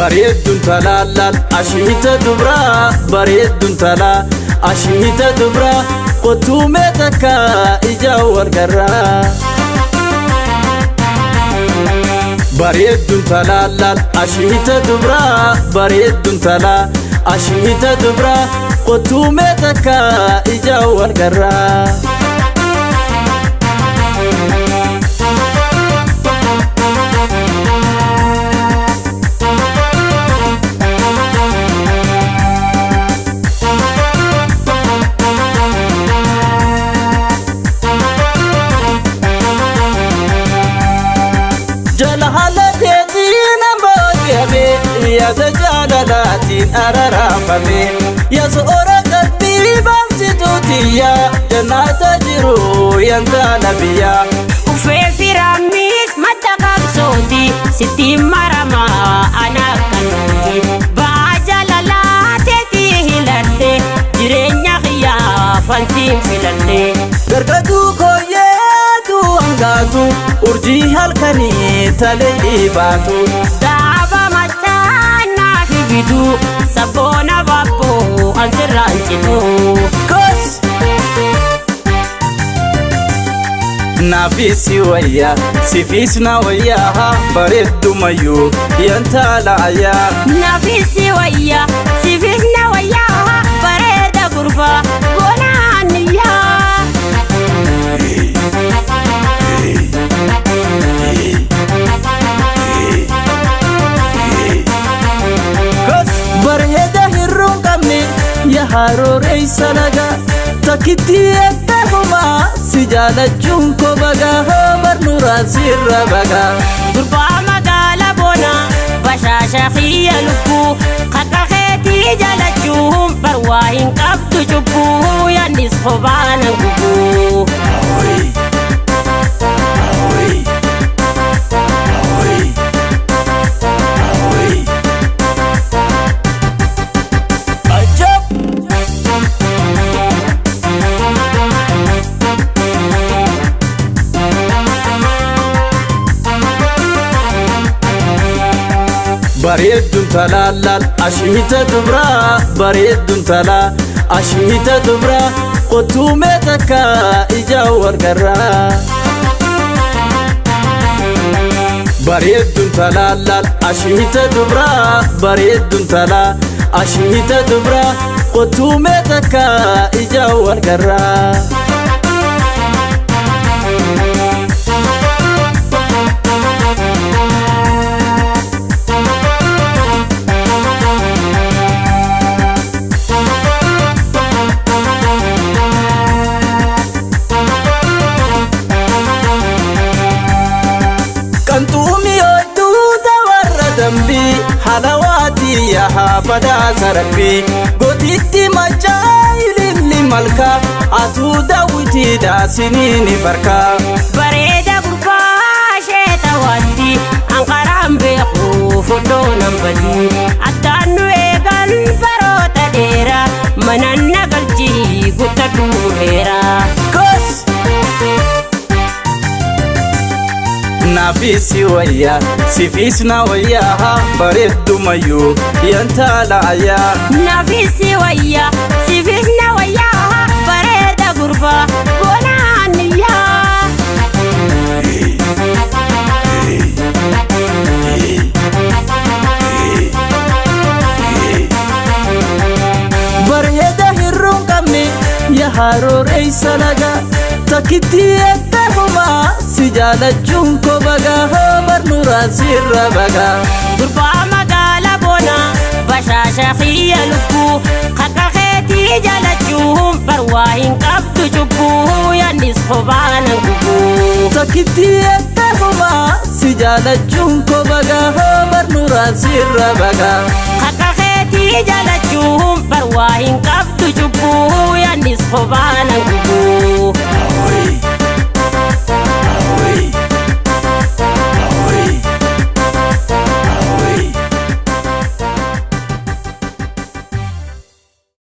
bareeddun talaallal ashiita dubraa bareeddun talaa ashiita dubraa qottuumee takka ija wargarraa bareeddun talaallal ashiita dubraa bareeddun talaa ashiita dubraa qottuumee takka ija wargarraa يا دجالاتين أررافمي يا سورة قلبي بمسيتوتي يا جنات جرو ينتا نبيا وفي رميس متقب صوتي ستي مرما أنا كنوتي باجلالاتي هلالي جرين يخيا فانسيم فلالي غرقدو كويدو أنغاتو أرجي هالكني تلي باتو bidu sabona babbo ansiranchitu kos nafisi waya sifisna waya bareddu mayu yantala aya nafisi waya sifisna waya bareda gurba gonaniya يا هاروري سنغا تكتي أتهما سجالة جنكو بغا همر نورا سر بغا دربا مغالا بونا بشاشا خيا لكو خكا خيتي جالة جوهم برواهن قبتو جبو يا نسخو بانا قبو bareeddun talaallal ashiita dubraa bareeddun talaa ashiita dubraa qottuumee takka ija wargarraa bareeddun talaallal ashiita dubraa bareeddun talaa ashiita dubraa qottuumee takka ija wargarraa حلواتي يا حافظة سربي قديتي مجايل اللي ملكا أتو داوتي دا سنين فركا بريدة قرباشة تواتي أنقرام بيخو فدونا بدي أتانو إيقال فروتا ديرا منان نقلجي قتدو هيرا كس nafisi waya sifisna waya bareddu mayu yantala aya nafisi waya sifisna waya bareda gurba gonaniya bareda hirrun kamni ya harorey sanaga takiti أتهما سجالة جنكو بغا همر نورا سر بغا دربا مغالا بونا بشاشا خيا لكو خكا خيتي جالة جوهم برواهن قبتو جبو يا نسخو بانا قبو تكتي أتهما سجالة جنكو بغا همر نورا سر بغا خكا خيتي جالة جوهم برواهن قبتو جبو يا نسخو بانا قبو